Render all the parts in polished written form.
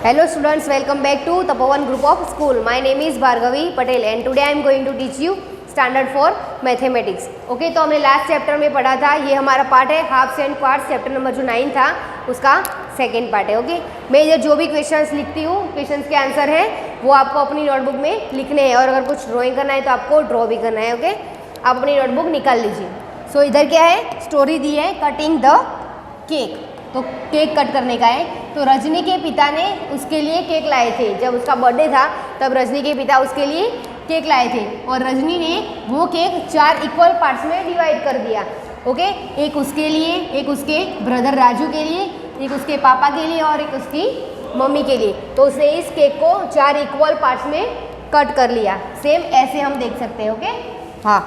Hello students, welcome back to Tapovan Group of School. My name is Bhargavi Patel and today I am going to teach you Standard 4 Mathematics. Okay, तो हमने last chapter में पढ़ा था, ये हमारा part है halves and quarters, chapter number जो 9 था उसका सेकेंड पार्ट है. ओके, मैं इधर जो भी क्वेश्चंस लिखती हूँ, क्वेश्चंस के आंसर हैं वो आपको अपनी नोटबुक में लिखने हैं और अगर कुछ ड्राइंग करना है तो आपको ड्रॉ भी करना है. ओके, आप अपनी नोटबुक निकाल लीजिए. सो इधर क्या है, स्टोरी दी है कटिंग द केक. तो केक कट करने का है. तो रजनी के पिता ने उसके लिए केक लाए थे. जब उसका बर्थडे था तब रजनी के पिता उसके लिए केक लाए थे और रजनी ने वो केक 4 इक्वल पार्ट्स में डिवाइड कर दिया. ओके, एक उसके लिए, एक उसके ब्रदर राजू के लिए, एक उसके पापा के लिए और एक उसकी मम्मी के लिए. तो उसने इस केक को 4 इक्वल पार्ट्स में कट कर लिया. सेम ऐसे हम देख सकते हैं. ओके, हाँ.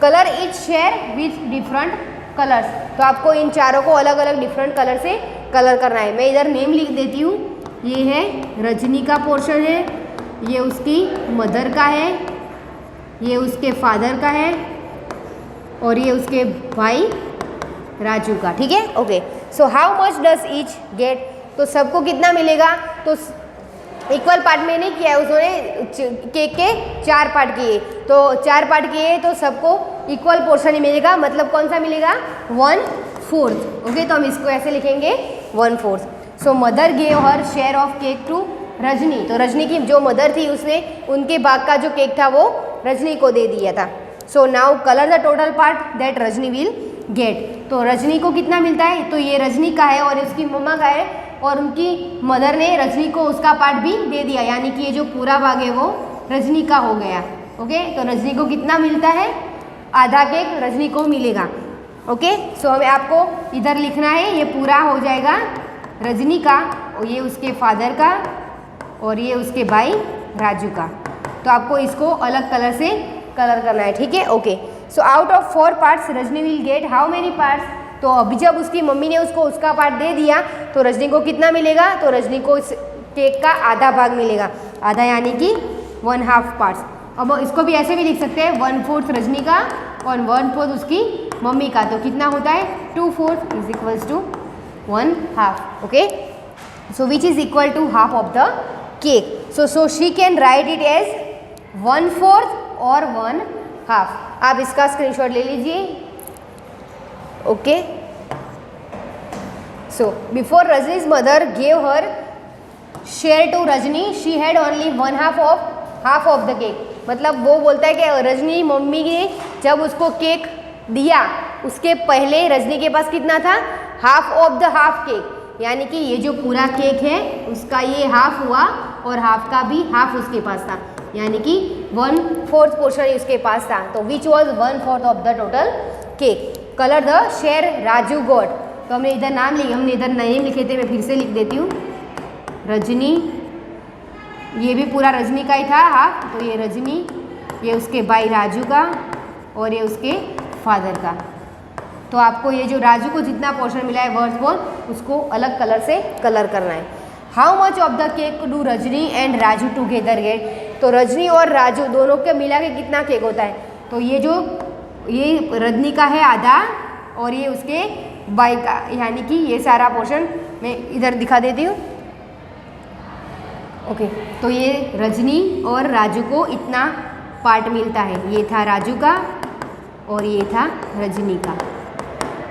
Colour etch share with different colours. तो आपको इन चारों को अलग अलग डिफरेंट कलर से कलर करना है. मैं इधर नेम लिख देती हूँ. ये है रजनी का पोर्शन है, ये उसकी मदर का है, ये उसके फादर का है और ये उसके भाई राजू का. ठीक है. Okay, so how much does each get. तो सबको कितना मिलेगा. तो इक्वल पार्ट में नहीं किया है, उसने केक के 4 पार्ट किए. तो 4 पार्ट किए तो सबको इक्वल पोर्शन ही मिलेगा. मतलब कौन सा मिलेगा, 1/4. ओके, तो हम इसको ऐसे लिखेंगे 1/4. So mother gave her share of cake to Rajni. तो रजनी की जो मदर थी उसने उनके भाग का जो केक था वो रजनी को दे दिया था. So now colour the total part that Rajni will get. तो रजनी को कितना मिलता है, तो ये रजनी का है और इसकी मम्मा का है और उनकी मदर ने रजनी को उसका पार्ट भी दे दिया, यानी कि ये जो पूरा भाग है वो रजनी का हो गया. ओके, तो रजनी को कितना मिलता है, आधा केक रजनी को मिलेगा. ओके, सो हमें आपको इधर लिखना है, ये पूरा हो जाएगा रजनी का और ये उसके फादर का और ये उसके भाई राजू का. तो आपको इसको अलग कलर से कलर करना है. ठीक है. Okay, so out of 4 parts Rajni will get how many parts. तो अभी जब उसकी मम्मी ने उसको उसका पार्ट दे दिया तो रजनी को कितना मिलेगा, तो रजनी को इस केक का आधा भाग मिलेगा. आधा यानी कि 1/2 पार्ट्स. अब इसको भी ऐसे भी लिख सकते हैं, 1/4 रजनी का और 1/4 उसकी मम्मी का. तो कितना होता है, 2/4 is equals to 1/2. Okay, so which is equal to half of the cake. So she can write it as 1/4 और 1/2. आप इसका स्क्रीनशॉट ले लीजिए. Okay, so before Rajni's mother gave her share to Rajni she had only 1/2 of half of the cake. मतलब वो बोलता है कि रजनी मम्मी ने जब उसको केक दिया उसके पहले रजनी के पास कितना था, half of the half cake. यानी कि ये जो पूरा केक है उसका ये हाफ हुआ और हाफ का भी हाफ उसके पास था, यानी कि 1/4 पोर्शन उसके पास था. तो which was 1/4 of the total cake. Colour the share Raju got. तो हमने इधर नाम लिखे, हमने इधर नेम लिखे थे, मैं फिर से लिख देती हूँ. रजनी, ये भी पूरा रजनी का ही था हाफ. तो ये रजनी, ये उसके भाई राजू का और ये उसके फादर का. तो आपको ये जो राजू को जितना पोर्शन मिला है 1/4 उसको अलग कलर से कलर करना है. How much of the cake do Rajni and Raju together get. तो रजनी और राजू दोनों के मिला के कितना केक होता है. तो ये रजनी का है आधा और ये उसके भाई का, यानी कि ये सारा पोर्शन मैं इधर दिखा देती हूँ. ओके, तो ये रजनी और राजू को इतना पार्ट मिलता है. ये था राजू का और ये था रजनी का.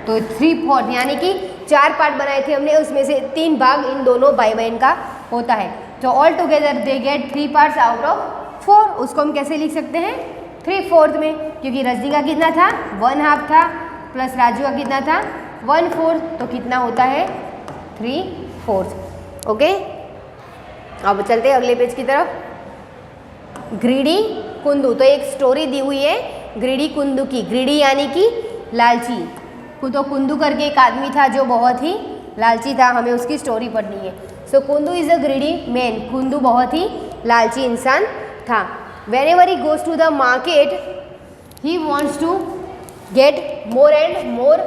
तो 3/4 यानी कि 4 पार्ट बनाए थे हमने, उसमें से 3 भाग इन दोनों भाई बहन का होता है. तो all together they get 3 parts out of 4. उसको हम कैसे लिख सकते हैं, 3/4 में, क्योंकि रजनी का कितना था, 1/2 था, प्लस राजू का कितना था 1/4. तो कितना होता है 3/4. ओके, अब चलते हैं अगले पेज की तरफ. ग्रीडी कुंदू. तो एक स्टोरी दी हुई है ग्रीडी कुंदू की. ग्रीडी यानी कि लालची. तो कुंदू करके एक आदमी था जो बहुत ही लालची था, हमें उसकी स्टोरी पढ़नी है. सो Kundu is a greedy man. Kundu बहुत ही लालची इंसान था. Whenever he goes to the market, he wants to get more and more,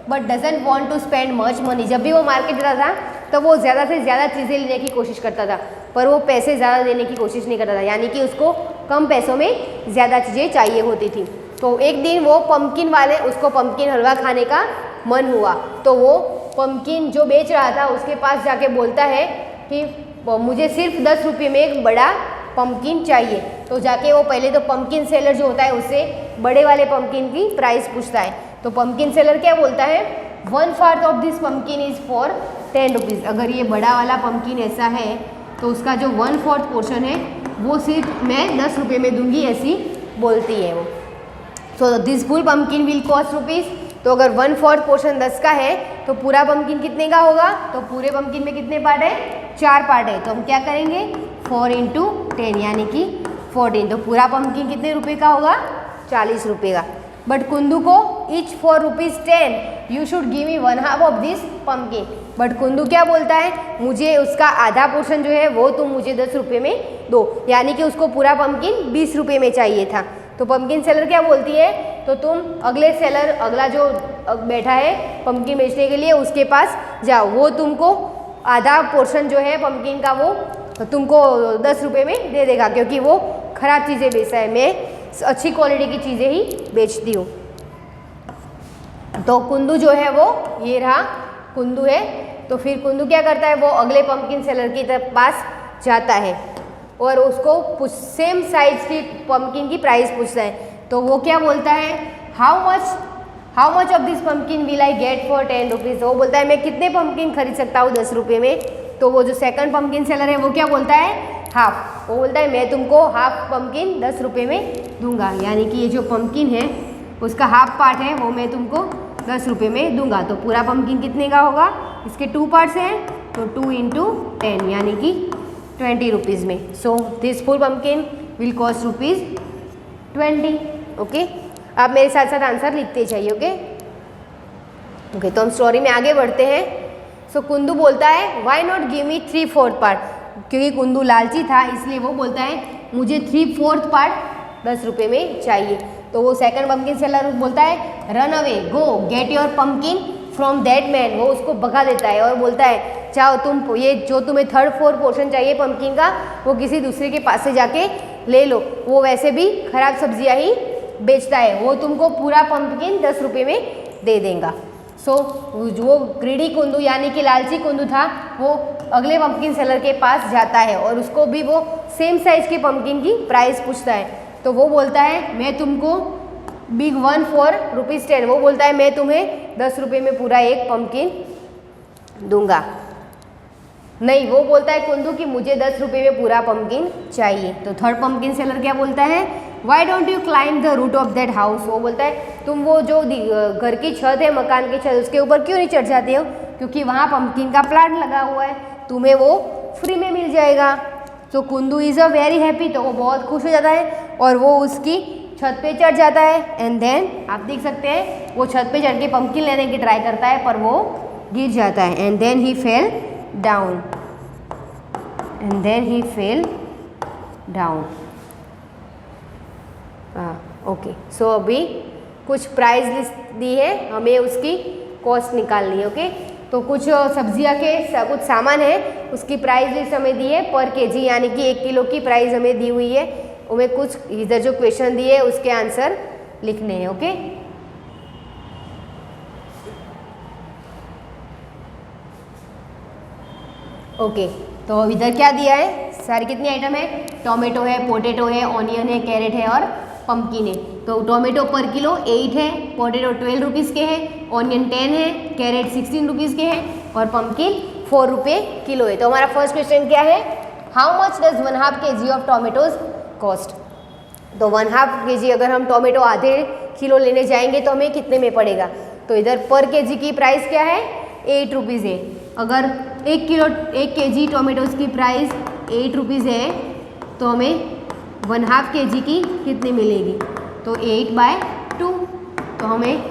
but doesn't want to spend much money. जब भी वो मार्केट जाता था तो वो ज़्यादा से ज़्यादा चीज़ें लेने की कोशिश करता था, पर वो पैसे ज़्यादा देने की कोशिश नहीं करता था, यानी कि उसको कम पैसों में ज़्यादा चीज़ें चाहिए होती थी. तो एक दिन वो उसको पम्पकिन हलवा खाने का मन हुआ. तो वो पम्पकिन जो बेच रहा था उसके पास जाके बोलता है कि मुझे सिर्फ 10 रुपये में एक बड़ा पम्पकिन चाहिए। तो जाके वो पहले तो पम्पकिन सेलर जो होता है उससे बड़े वाले पम्पकिन की प्राइस पूछता है। तो पम्पकिन सेलर क्या बोलता है, 1/4 of this pumpkin is for 10 rupees. अगर ये बड़ा वाला पम्पकिन ऐसा है तो उसका जो 1/4 पोर्शन है वो सिर्फ मैं 10 रुपये में दूंगी, ऐसी बोलती है वो। So this full pumpkin will cost rupees. तो अगर 1/4 पोर्शन 10 का है तो पूरा पम्पकिन कितने का होगा, तो पूरे पम्पकिन में कितने पार्ट है, 4 पार्ट है। तो हम क्या करेंगे 4 × 10 यानी कि 14। तो पूरा पम्पकिन कितने रुपए का होगा, 40 रुपये का। बट कुंदू को each for ₹10 you should give me 1/2 of this pumpkin. But Kundu क्या बोलता है, मुझे उसका आधा पोर्शन जो है वो तुम मुझे 10 रुपये में दो, यानी कि उसको पूरा पम्पकिन 20 रुपये में चाहिए था। तो पम्पकिन सेलर क्या बोलती है, तो तुम अगले सेलर, अगला जो बैठा है पम्पकिन बेचने के लिए उसके पास जाओ, वो तुमको आधा पोर्शन जो है पम्पकिन का वो तुमको 10 रुपये में दे देगा, क्योंकि वो ख़राब चीज़ें बेचता है, मैं अच्छी क्वालिटी की चीज़ें ही बेचती हूँ। तो कुंदू जो है वो ये रहा कुंदू है। तो फिर कुंदू क्या करता है, वो अगले पम्पकिन सेलर की पास जाता है और उसको सेम साइज की पम्पकिन की प्राइस पूछता है। तो वो क्या बोलता है, how much of this pumpkin will I get for 10 rupees. तो वो बोलता है मैं कितने पम्पकिन खरीद सकता हूँ 10 रुपये में। तो वो जो सेकंड पम्पकिन सेलर है वो क्या बोलता है, हाफ। वो बोलता है मैं तुमको हाफ पम्पकिन 10 रुपये में दूंगा, यानी कि ये जो पम्पकिन है उसका हाफ पार्ट है वो मैं तुमको 10 रुपये में दूंगा। तो पूरा पम्पकिन कितने का होगा, इसके 2 पार्ट्स हैं तो 2 × 10 यानी कि 20 रुपीज़ में। So this full pumpkin will cost ₹20। Okay, आप मेरे साथ साथ आंसर लिखते जाइए। ओके, तो हम स्टोरी में आगे बढ़ते हैं। सो कुंदू बोलता है why not give me 3/4 part, क्योंकि कुंदू लालची था इसलिए वो बोलता है मुझे 3/4 पार्ट 10 रुपये में चाहिए। तो वो सेकंड पम्पकिन सेलर बोलता है run away, go get your pumpkin from that man. वो उसको भगा देता है और बोलता है चाहो तुम ये जो तुम्हें 3/4 पोर्शन चाहिए पम्पकिन का वो किसी दूसरे के पास से जाके ले लो, वो वैसे भी खराब सब्जियां ही बेचता है, वो तुमको पूरा पम्पकिन 10 रुपये में दे देगा। सो वो ग्रीडी कुंदू यानी कि लालची कुंदू था, वो अगले पम्पकिन सेलर के पास जाता है और उसको भी वो सेम साइज के पम्पकिन की प्राइस पूछता है। तो वो बोलता है मैं तुमको बिग वन फॉर ₹10, वो बोलता है मैं तुम्हें 10 रुपये में पूरा एक पम्पकिन दूंगा। नहीं, वो बोलता है कुंदू कि मुझे 10 रुपये में पूरा पम्पकिन चाहिए। तो थर्ड पम्पकिन सेलर क्या बोलता है, why don't you climb the roof of that house. वो बोलता है तुम वो जो घर की छत है, मकान की छत, उसके ऊपर क्यों नहीं चढ़ जाते हो, क्योंकि वहाँ पम्पकिन का प्लांट लगा हुआ है, तुम्हें वो फ्री में मिल जाएगा। तो Kundu is a very happy, तो वो बहुत खुश हो जाता है और वो उसकी छत पे चढ़ जाता है। एंड देन आप देख सकते हैं वो छत पे चढ़ के पम्पकिन लेने की ट्राई करता है पर वो गिर जाता है। And then he fell down. Okay, so अभी कुछ प्राइस लिस्ट दी है, हमें उसकी कॉस्ट निकालनी है। ओके, तो कुछ सब्जियां के कुछ सामान है उसकी प्राइस लिस्ट हमें दी है पर केजी, यानी कि 1 किलो की प्राइस हमें दी हुई है। हमें कुछ इधर जो क्वेश्चन दिए उसके आंसर लिखने हैं। ओके, ओके, तो इधर क्या दिया है, सारी कितनी आइटम है, टोमेटो है, पोटैटो है, ऑनियन है, कैरेट है और पम्पकिन है। तो टोमेटो पर किलो 8 है, पोटैटो 12 रुपीज़ के हैं, ऑनियन 10 है, कैरेट 16 रुपीज़ के हैं और पम्पकिन 4 रुपये किलो है। तो हमारा फर्स्ट क्वेश्चन क्या है, how much does 1/2 kg of tomatoes cost. तो 1/2 kg अगर हम टोमेटो आधे किलो लेने जाएंगे तो हमें कितने में पड़ेगा। तो इधर पर केजी की प्राइस क्या है, 8 रुपीज़ है। अगर 1 kg टोमेटोज़ की प्राइस 8 रुपीज़ है तो हमें 1/2 kg की कितनी मिलेगी, तो 8/2, तो हमें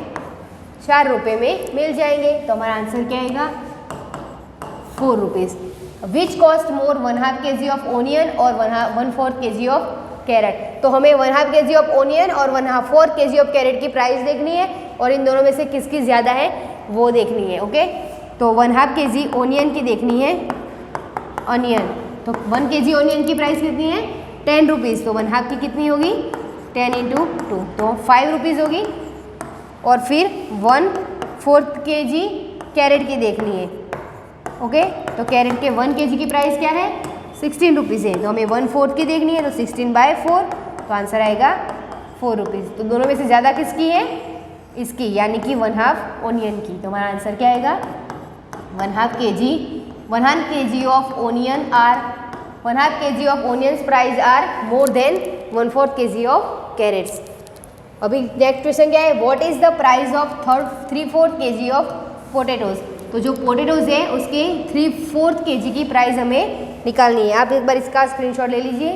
4 रुपये में मिल जाएंगे। तो हमारा आंसर क्या आएगा, 4 rupees. Which cost more 1/2 kg of onion और 1/4 kg ऑफ कैरेट। तो हमें 1/2 kg ऑफ ओनियन और 1/4 kg ऑफ कैरेट की प्राइस देखनी है और इन दोनों में से किसकी ज़्यादा है वो देखनी है। ओके, तो 1/2 kg ओनियन की देखनी है, ऑनियन। तो 1 kg ओनियन की प्राइस कितनी है, 10 रुपीज़। तो 1/2 की कितनी होगी, 10 × 2, तो 5 रुपीज़ होगी। और फिर 1/4 kg कैरेट की देखनी है, ओके, तो कैरेट के 1 kg की प्राइस क्या है 16 रुपीज़ है, तो हमें 1/4 की देखनी है, तो 16/4, तो आंसर आएगा 4 रुपीज़। तो दोनों में से ज़्यादा किसकी है, इसकी, यानी कि 1/2 ओनियन की। तो हमारा आंसर क्या आएगा 1/2 kg, 1/2 kg of onion are 1/2 kg of onions price are more than 1/4 kg of carrots. अभी नेक्स्ट क्वेश्चन क्या है, what is the price of 3/4 kg of potatoes. तो जो पोटैटोज है उसके 3/4 kg की प्राइस हमें निकालनी है। आप एक बार इसका स्क्रीनशॉट ले लीजिए।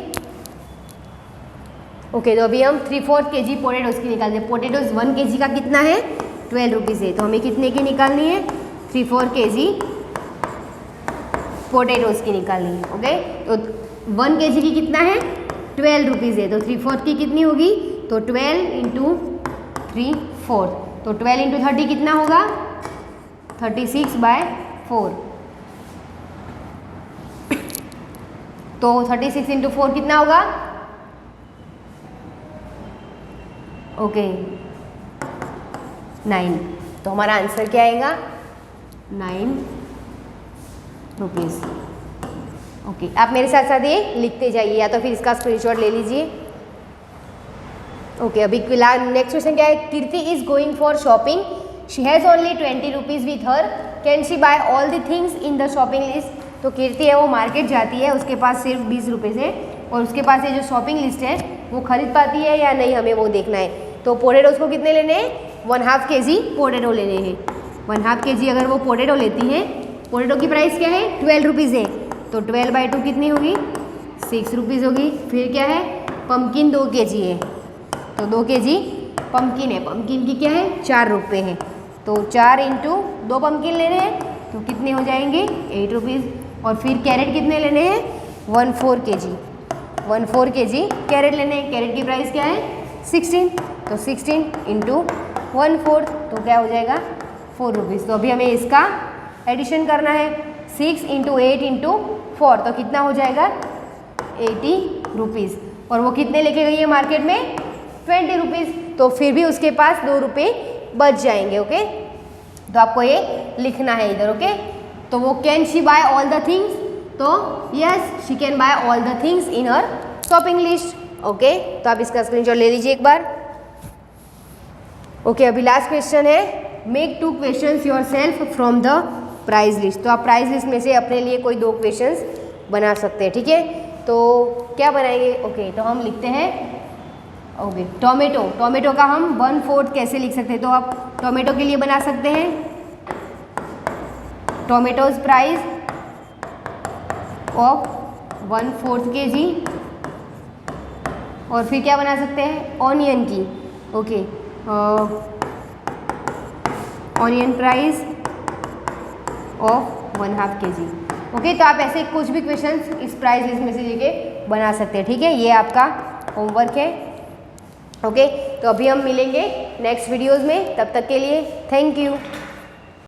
ओके, तो अभी हम 3/4 kg पोटैटोज की निकालते हैं। पोटैटोज 1 kg का कितना है 12 रुपीज़ है, तो हमें कितने की निकालनी है 3/4 kg पोटैटोज की निकालनी है। ओके, तो 1 kg की कितना है 12 रुपीज़ है, तो 3/4 की कितनी होगी, तो 12 × 3/4, तो 12 × 30 कितना होगा 36/4, तो 36 × 4 कितना होगा, ओके 9, तो हमारा आंसर क्या आएगा 9 रुपीज़। ओके, आप मेरे साथ साथ ये लिखते जाइए या तो फिर इसका स्क्रीनशॉट ले लीजिए। ओके, अभी नेक्स्ट क्वेश्चन क्या है, Kirti is going for shopping, she has only 20 rupees with her, can she buy all the things in the shopping list. तो कीर्ति है वो मार्केट जाती है, उसके पास सिर्फ 20 रुपये है और उसके पास ये जो शॉपिंग लिस्ट है वो खरीद पाती है या नहीं, हमें वो देखना है। तो पोटैटोज को कितने लेने हैं 1/2 kg पोटैटो लेने हैं। 1/2 kg अगर वो पोटैटो लेती हैं, पोटैटो की प्राइस क्या है 12 रुपीज़ है, तो 12/2 कितनी होगी 6 रुपीज़ होगी। फिर क्या है पम्पकिन 2 kg है, तो 2 kg पम्पकिन है, पम्पकिन की क्या है 4 रुपये है, तो 4 × 2 पम्पकिन लेने हैं तो कितने हो जाएंगे 8 रुपीज़। और फिर कैरेट कितने लेने हैं 1/4 kg, 1/4 kg कैरेट लेने हैं, कैरेट की प्राइस क्या है 16, तो 16 × 1/4 तो क्या हो जाएगा 4 रुपीज़। तो अभी हमें इसका एडिशन करना है, 6 × 8 × 4 तो कितना हो जाएगा 80 रुपीज़। और वो कितने लेके गई है मार्केट में 20 रुपीज़, तो फिर भी उसके पास 2 रुपये बच जाएंगे। ओके, तो आपको ये लिखना है इधर। ओके, तो वो can she buy all the things, तो yes she can buy all the things in her shopping list. Okay, तो आप इसका स्क्रीनशॉट ले लीजिए एक बार। ओके, अभी लास्ट क्वेश्चन है, make 2 questions yourself from the price list. तो आप प्राइज लिस्ट में से अपने लिए कोई 2 क्वेश्चंस बना सकते हैं। ठीक है, तो क्या बनाएंगे, ओके तो हम लिखते हैं ओके टोमेटो, टोमेटो का हम 1/4 कैसे लिख सकते हैं, तो आप टोमेटो के लिए बना सकते हैं टोमेटोज प्राइस ऑफ 1/4 kg, और फिर क्या बना सकते हैं ऑनियन की, okay onion price of 1/2 kg। Okay, तो आप ऐसे कुछ भी क्वेश्चंस इस प्राइस लिस्ट में से लेके बना सकते हैं। ठीक है, ये आपका होमवर्क है। ओके, तो अभी हम मिलेंगे नेक्स्ट वीडियोज़ में, तब तक के लिए थैंक यू।